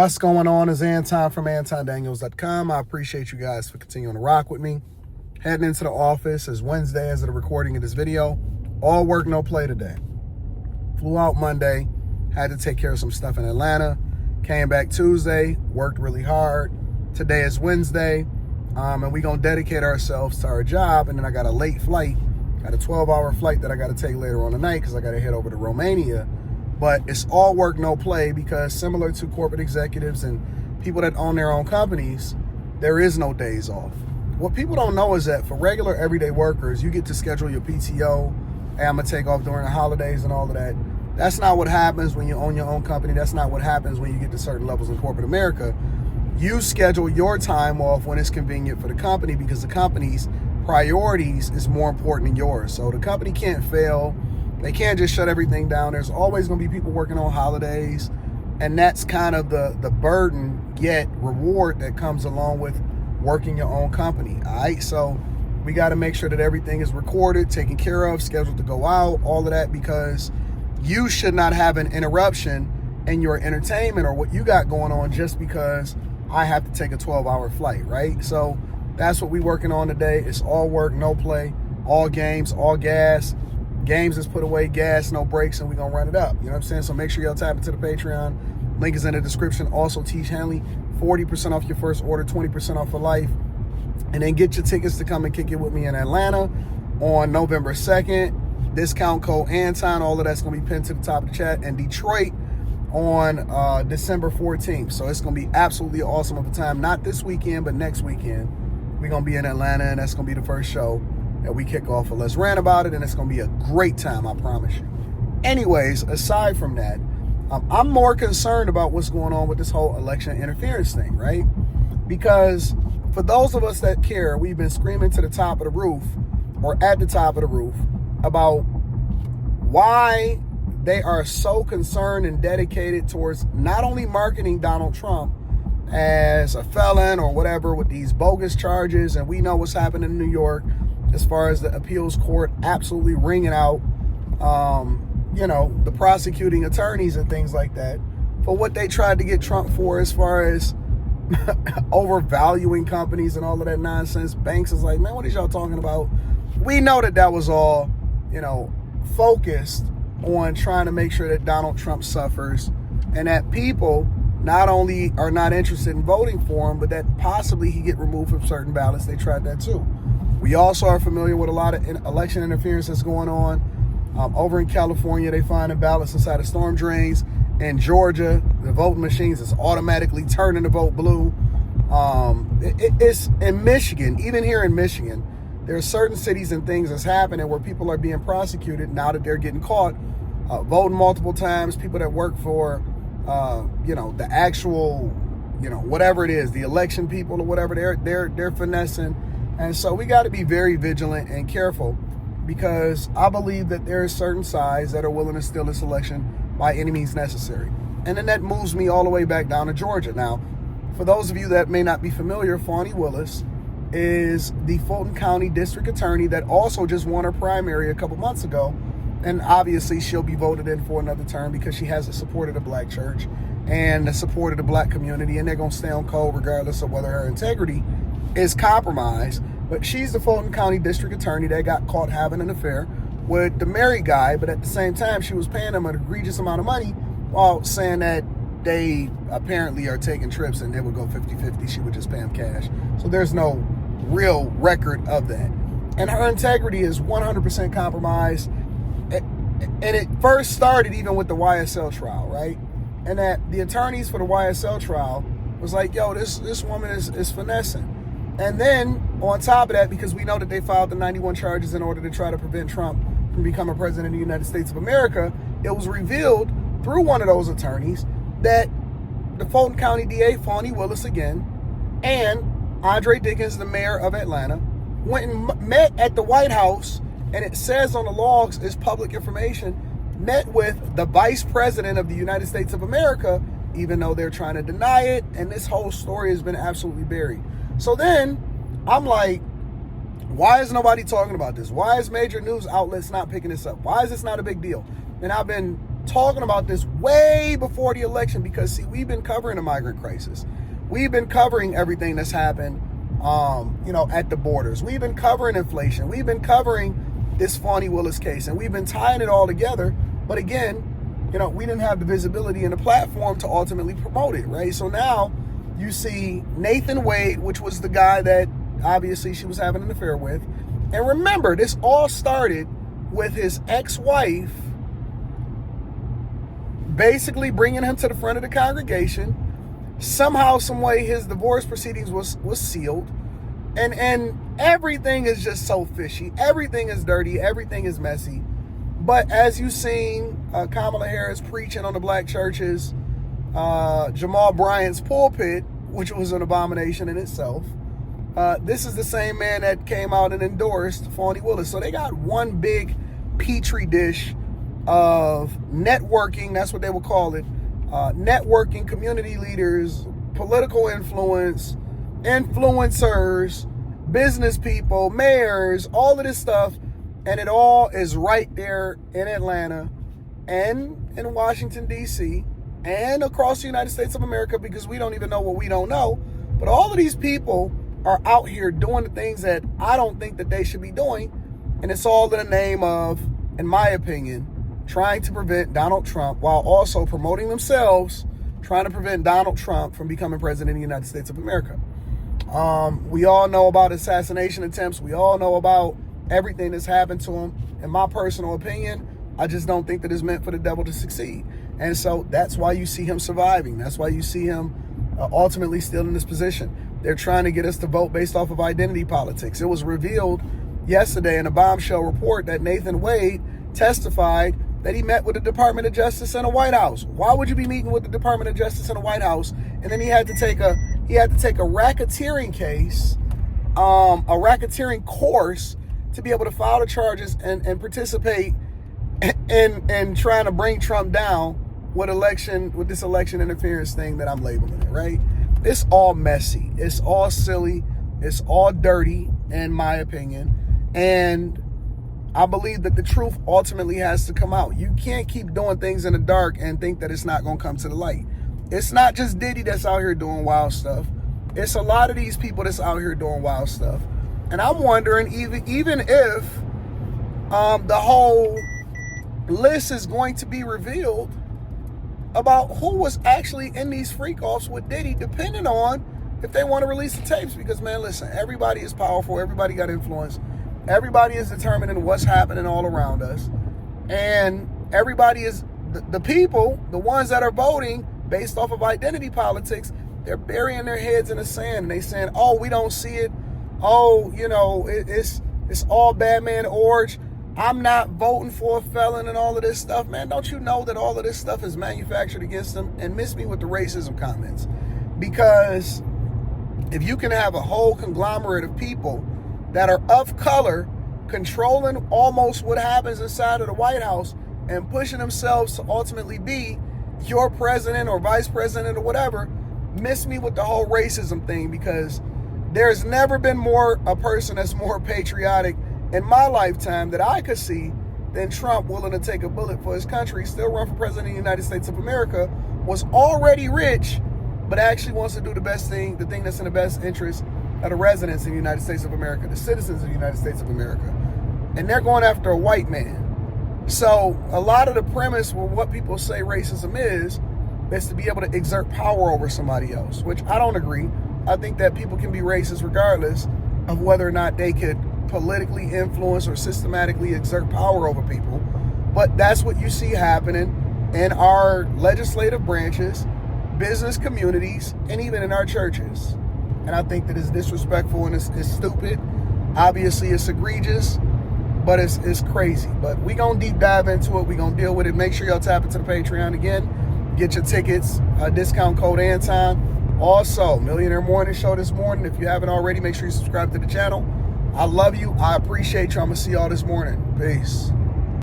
What's going on? Is Anton from antondaniels.com. I appreciate you guys for continuing to rock with me. Heading into the office. It's Wednesday as of the recording of this video. All work, no play today. Flew out Monday. Had to take care of some stuff in Atlanta. Came back Tuesday. Worked really hard. Today is Wednesday. And we're going to dedicate ourselves to our job. And then I got a late flight. Got a 12-hour flight that I got to take later on tonight because I got to head over to Romania. But it's all work, no play, because similar to corporate executives and people that own their own companies, there is no days off. What people don't know is that for regular everyday workers, you get to schedule your PTO. Hey, I'm going to take off during the holidays and all of that. That's not what happens when you own your own company. That's not what happens when you get to certain levels in corporate America. You schedule your time off when it's convenient for the company because the company's priorities is more important than yours. So the company can't fail. They can't just shut everything down. There's always going to be people working on holidays. And that's kind of the burden yet reward that comes along with working your own company. All right. So we got to make sure that everything is recorded, taken care of, scheduled to go out, all of that, because you should not have an interruption in your entertainment or what you got going on just because I have to take a 12-hour flight. Right. So that's what we're working on today. It's all work, no play, all games, all gas. Games is put away, gas, no breaks, and we're going to run it up. You know what I'm saying? So make sure y'all tap into the Patreon. Link is in the description. Also, Teach Henley, 40% off your first order, 20% off for life. And then get your tickets to come and kick it with me in Atlanta on November 2nd. Discount code Anton. All of that's going to be pinned to the top of the chat. And Detroit on December 14th. So it's going to be absolutely awesome of a time. Not this weekend, but next weekend. We're going to be in Atlanta, and that's going to be the first show that we kick off. Let's rant about it, and it's going to be a great time, I promise you. Anyways, aside from that, I'm more concerned about what's going on with this whole election interference thing, right? Because for those of us that care, we've been screaming to the top of the roof, or at the top of the roof, about why they are so concerned and dedicated towards not only marketing Donald Trump as a felon or whatever with these bogus charges, and we know what's happening in New York as far as the appeals court absolutely wringing out, the prosecuting attorneys and things like that for what they tried to get Trump for as far as overvaluing companies and all of that nonsense. Banks is like, man, what is y'all talking about? We know that was all, focused on trying to make sure that Donald Trump suffers and that people not only are not interested in voting for him, but that possibly he get removed from certain ballots. They tried that too. We also are familiar with a lot of election interference that's going on. Over in California, they find the ballots inside of storm drains. In Georgia, the voting machines is automatically turning the vote blue. It's in Michigan, even here in Michigan, there are certain cities and things that's happening where people are being prosecuted now that they're getting caught voting multiple times. People that work for, the actual, whatever it is, the election people or whatever, they're finessing. And so we got to be very vigilant and careful because I believe that there are certain sides that are willing to steal this election by any means necessary. And then that moves me all the way back down to Georgia. Now, for those of you that may not be familiar, Fani Willis is the Fulton County District Attorney that also just won her primary a couple months ago. And obviously she'll be voted in for another term because she has the support of the black church and the support of the black community. And they're going to stay on code regardless of whether her integrity is compromised. But she's the Fulton County District Attorney that got caught having an affair with the married guy, but at the same time, she was paying him an egregious amount of money while saying that they apparently are taking trips and they would go 50-50. She would just pay him cash. So there's no real record of that. And her integrity is 100% compromised. And it first started even with the YSL trial, right? And that the attorneys for the YSL trial was like, yo, this woman is finessing. And then on top of that, because we know that they filed the 91 charges in order to try to prevent Trump from becoming president of the United States of America, it was revealed through one of those attorneys that the Fulton County DA, Fani Willis again, and Andre Dickens, the mayor of Atlanta, went and met at the White House, and it says on the logs, is public information, met with the vice president of the United States of America, even though they're trying to deny it, and this whole story has been absolutely buried. So then I'm like, why is nobody talking about this? Why is major news outlets not picking this up? Why is this not a big deal? And I've been talking about this way before the election because, see, we've been covering the migrant crisis. We've been covering everything that's happened, at the borders. We've been covering inflation. We've been covering this Fani Willis case, and we've been tying it all together. But again, we didn't have the visibility and the platform to ultimately promote it, right? So now you see Nathan Wade, which was the guy that obviously she was having an affair with. And remember, this all started with his ex-wife basically bringing him to the front of the congregation. Somehow, some way, his divorce proceedings was sealed. And everything is just so fishy. Everything is dirty. Everything is messy. But as you've seen, Kamala Harris preaching on the black churches, Jamal Bryant's pulpit, which was an abomination in itself. This is the same man that came out and endorsed Fani Willis. So they got one big petri dish of networking. That's what they would call it. Networking, community leaders, political influence, influencers, business people, mayors, all of this stuff. And it all is right there in Atlanta and in Washington, D.C. and across the United States of America, because we don't even know what we don't know. But all of these people are out here doing the things that I don't think that they should be doing. And it's all in the name of, in my opinion, trying to prevent Donald Trump while also promoting themselves, trying to prevent Donald Trump from becoming president of the United States of America. We all know about assassination attempts. We all know about everything that's happened to him. In my personal opinion, I just don't think that it's meant for the devil to succeed. And so that's why you see him surviving. That's why you see him ultimately still in this position. They're trying to get us to vote based off of identity politics. It was revealed yesterday in a bombshell report that Nathan Wade testified that he met with the Department of Justice in the White House. Why would you be meeting with the Department of Justice in the White House? And then he had to take a racketeering case, a racketeering course to be able to file the charges and participate in trying to bring Trump down with this election interference thing that I'm labeling it, right? It's all messy. It's all silly. It's all dirty, in my opinion. And I believe that the truth ultimately has to come out. You can't keep doing things in the dark and think that it's not going to come to the light. It's not just Diddy that's out here doing wild stuff. It's a lot of these people that's out here doing wild stuff. And I'm wondering, even if the whole list is going to be revealed about who was actually in these freak-offs with Diddy, depending on if they want to release the tapes. Because, man, listen, everybody is powerful. Everybody got influence. Everybody is determining what's happening all around us. And everybody is, the people, the ones that are voting based off of identity politics, they're burying their heads in the sand. And they saying, oh, we don't see it. Oh, it's all bad man orange. I'm not voting for a felon and all of this stuff. Man, don't you know that all of this stuff is manufactured against them? And miss me with the racism comments. Because if you can have a whole conglomerate of people that are of color controlling almost what happens inside of the White House and pushing themselves to ultimately be your president or vice president or whatever, miss me with the whole racism thing, because there's never been a person that's more patriotic in my lifetime that I could see than Trump, willing to take a bullet for his country, still run for president of the United States of America, was already rich, but actually wants to do the thing that's in the best interest of the residents in the United States of America, the citizens of the United States of America. And they're going after a white man. So a lot of the premise with what people say racism is to be able to exert power over somebody else, which I don't agree. I think that people can be racist regardless of whether or not they could politically influence or systematically exert power over people. But that's what you see happening in our legislative branches, business communities, and even in our churches. And I think that it's disrespectful and it's stupid. Obviously, it's egregious, but it's crazy. But we gonna deep dive into it. We gonna deal with it. Make sure y'all tap into the Patreon again. Get your tickets. Discount code Anton. Also, Millionaire Morning Show this morning. If you haven't already, make sure you subscribe to the channel. I love you. I appreciate you. I'm gonna see y'all this morning. Peace.